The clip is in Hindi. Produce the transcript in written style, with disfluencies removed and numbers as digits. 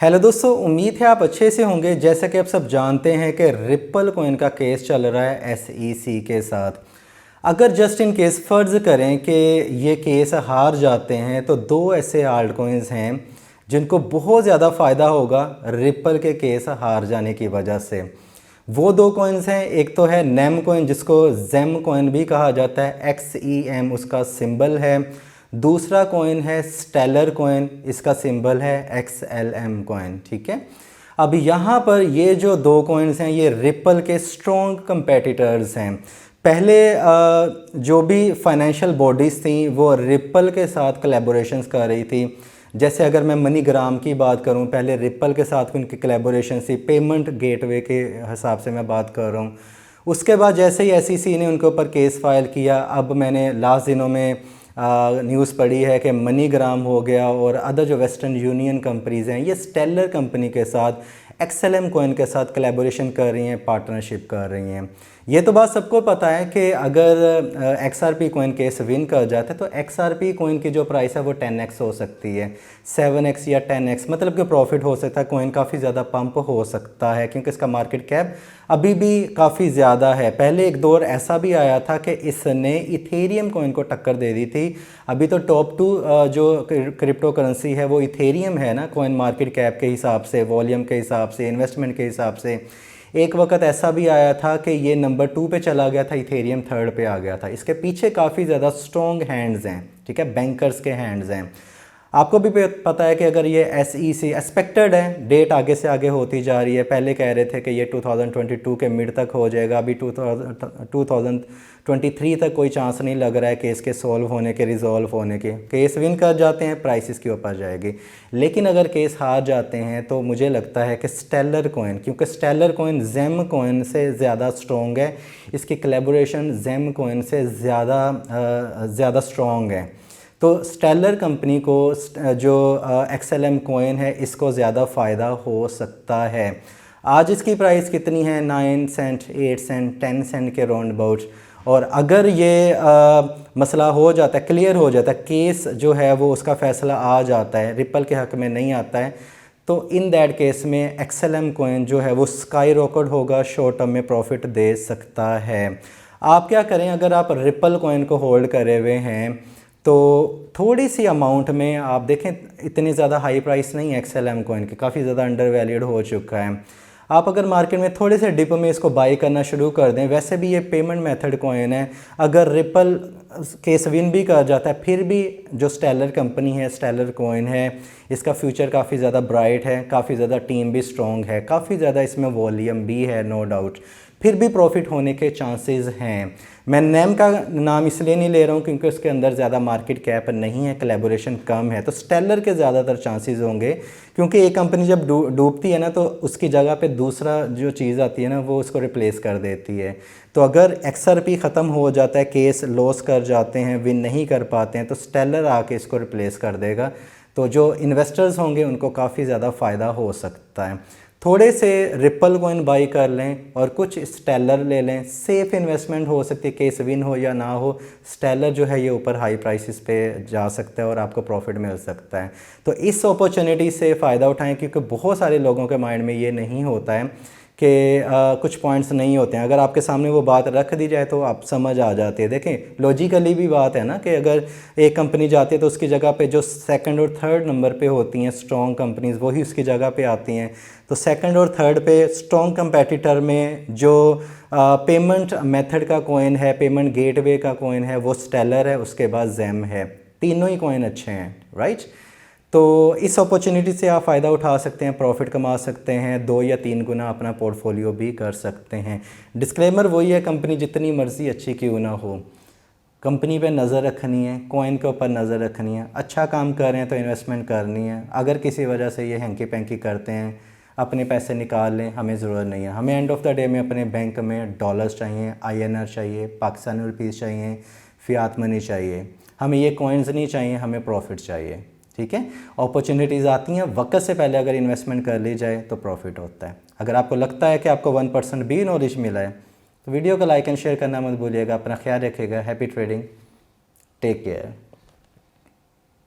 हेलो दोस्तों, उम्मीद है आप अच्छे से होंगे। जैसा कि आप सब जानते हैं कि रिप्पल कॉइन का केस चल रहा है SEC के साथ। अगर जस्ट इन केस फ़र्ज़ करें कि ये केस हार जाते हैं तो दो ऐसे आल्ट कॉइन्स हैं जिनको बहुत ज़्यादा फ़ायदा होगा रिप्पल के केस हार जाने की वजह से। वो दो कॉइन्स हैं, एक तो है नेम कॉइन जिसको जेम कॉइन भी कहा जाता है, XEM उसका सिंबल है। दूसरा कॉइन है स्टेलर कॉइन, इसका सिंबल है XLM कॉइन। ठीक है, अब यहाँ पर ये जो दो कॉइन्स हैं ये रिप्पल के स्ट्रॉन्ग कंपेटिटर्स हैं। पहले जो भी फाइनेंशियल बॉडीज़ थी वो रिप्पल के साथ कोलैबोरेशंस कर रही थी। जैसे अगर मैं मनीग्राम की बात करूं, पहले रिप्पल के साथ उनकी कोलैबोरेशन थी, पेमेंट गेटवे के हिसाब से मैं बात कर रहा हूं। उसके बाद जैसे ही SEC ने उनके ऊपर केस फाइल किया, अब मैंने लास्ट दिनों में न्यूज़ पढ़ी है कि मनीग्राम हो गया और अदर जो वेस्टर्न यूनियन कंपनीज़ हैं ये स्टेलर कंपनी के साथ XLM कॉइन के साथ कोलैबोरेशन कर रही हैं, पार्टनरशिप कर रही हैं। ये तो बात सबको पता है कि अगर XRP कॉइन केस विन कर जाता है तो XRP कॉइन की जो प्राइस है वो 10x हो सकती है, 7x या 10x, मतलब कि प्रॉफिट हो सकता है, कॉइन काफ़ी ज़्यादा पंप हो सकता है क्योंकि इसका मार्केट कैप अभी भी काफ़ी ज़्यादा है। पहले एक दौर ऐसा भी आया था कि इसने इथेरियम कॉइन को टक्कर दे दी थी। अभी तो टॉप 2 जो क्रिप्टो करेंसी है वो इथेरियम है ना, कॉइन मार्केट कैप के हिसाब से, वॉल्यूम के हिसाब से, इन्वेस्टमेंट के हिसाब से। एक वक्त ऐसा भी आया था कि ये नंबर 2 पे चला गया था, इथेरियम 3rd पे आ गया था। इसके पीछे काफ़ी ज़्यादा स्ट्रॉन्ग हैंड्स हैं, ठीक है, बैंकर्स के हैंड्स हैं। आपको भी पता है कि अगर ये SEC एक्सपेक्टेड है, डेट आगे से आगे होती जा रही है। पहले कह रहे थे कि ये 2022 के मिड तक हो जाएगा, अभी 2023 तक कोई चांस नहीं लग रहा है केस के सॉल्व होने के, रिजॉल्व होने के। केस विन कर जाते हैं, प्राइसेस के ऊपर जाएगी। लेकिन अगर केस हार जाते हैं तो मुझे लगता है कि स्टेलर कॉइन, क्योंकि स्टेलर कॉइन जेम कॉइन से ज़्यादा स्ट्रॉन्ग है, इसकी कोलैबोरेशन जेम कॉइन से ज़्यादा स्ट्रॉन्ग है। तो स्टेलर कंपनी को जो XLM कॉइन है इसको ज़्यादा फ़ायदा हो सकता है। आज इसकी प्राइस कितनी है? 9 सेंट, 8 सेंट, 10 सेंट के राउंड अबाउट। और अगर ये मसला हो जाता है, क्लियर हो जाता है, केस जो है वो उसका फ़ैसला आ जाता है, रिप्पल के हक़ में नहीं आता है, तो इन दैट केस में XLM कॉइन जो है वो स्काई रॉकेट होगा, शॉर्ट टर्म में प्रॉफिट दे सकता है। आप क्या करें, अगर आप रिप्पल कॉइन को होल्ड करे हुए हैं तो थोड़ी सी अमाउंट में आप देखें, इतनी ज़्यादा हाई प्राइस नहीं है XLM कॉइन की, काफ़ी ज़्यादा अंडर वैल्यूड हो चुका है। आप अगर मार्केट में थोड़े से डिप में इसको बाई करना शुरू कर दें, वैसे भी ये पेमेंट मेथड कॉइन है, अगर रिप्पल केस विन भी कर जाता है फिर भी जो स्टेलर कंपनी है, स्टेलर कॉइन है, इसका फ्यूचर काफ़ी ज़्यादा ब्राइट है, काफ़ी ज़्यादा टीम भी स्ट्रॉन्ग है, काफ़ी ज़्यादा इसमें वॉल्यूम भी है, नो डाउट, फिर भी प्रॉफिट होने के चांसेस हैं। मैं नेम का नाम इसलिए नहीं ले रहा हूँ क्योंकि उसके अंदर ज़्यादा मार्केट कैप नहीं है, कोलैबोरेशन कम है, तो स्टेलर के ज़्यादातर चांसेस होंगे, क्योंकि एक कंपनी जब डूबती है ना तो उसकी जगह पे दूसरा जो चीज़ आती है ना वो उसको रिप्लेस कर देती है। तो अगर XRP ख़त्म हो जाता है, केस लॉस कर जाते हैं, विन नहीं कर पाते हैं, तो स्टेलर आके इसको रिप्लेस कर देगा। तो जो इन्वेस्टर्स होंगे उनको काफ़ी ज़्यादा फ़ायदा हो सकता है। थोड़े से रिप्पल कॉइन बाई कर लें और कुछ स्टेलर ले लें, सेफ इन्वेस्टमेंट हो सकती है, केस विन हो या ना हो, स्टेलर जो है ये ऊपर हाई प्राइसेस पे जा सकता है और आपको प्रॉफिट मिल सकता है। तो इस अपॉर्चुनिटी से फ़ायदा उठाएं, क्योंकि बहुत सारे लोगों के माइंड में ये नहीं होता है कि कुछ पॉइंट्स नहीं होते हैं। अगर आपके सामने वो बात रख दी जाए तो आप समझ आ जाती है। देखें, लॉजिकली भी बात है ना कि अगर एक कंपनी जाती है तो उसकी जगह पे जो 2nd और 3rd नंबर पे होती हैं स्ट्रॉन्ग कंपनीज़, वही उसकी जगह पे आती हैं। तो 2nd और 3rd पे स्ट्रॉन्ग कंपेटिटर में जो पेमेंट मेथड का कॉइन है, पेमेंट गेटवे का कॉइन है, वो स्टेलर है, उसके बाद जेम है। तीनों ही कॉइन अच्छे हैं, राइट। तो इस अपॉर्चुनिटी से आप फ़ायदा उठा सकते हैं, प्रॉफिट कमा सकते हैं, 2 या 3 गुना अपना पोर्टफोलियो भी कर सकते हैं। डिस्क्लेमर वही है, कंपनी जितनी मर्ज़ी अच्छी क्यों ना हो, कंपनी पे नज़र रखनी है, कॉइन के ऊपर नज़र रखनी है, अच्छा काम कर रहे हैं तो इन्वेस्टमेंट करनी है। अगर किसी वजह से ये हैंकी पैंकी करते हैं, अपने पैसे निकाल लें, हमें ज़रूरत नहीं है। हमें एंड ऑफ द डे में अपने बैंक में डॉलर्स चाहिए, INR चाहिए, पाकिस्तानी रुपीज़ चाहिए, फियात मनी चाहिए, हमें ये कॉइन्स नहीं चाहिए, हमें प्रॉफिट चाहिए। ठीक है, अपॉर्चुनिटीज़ आती हैं, वक्त से पहले अगर इन्वेस्टमेंट कर ली जाए तो प्रॉफिट होता है। अगर आपको लगता है कि आपको 1% भी नॉलेज मिला है तो वीडियो को लाइक एंड शेयर करना मत भूलिएगा। अपना ख्याल रखिएगा। Happy trading, take care.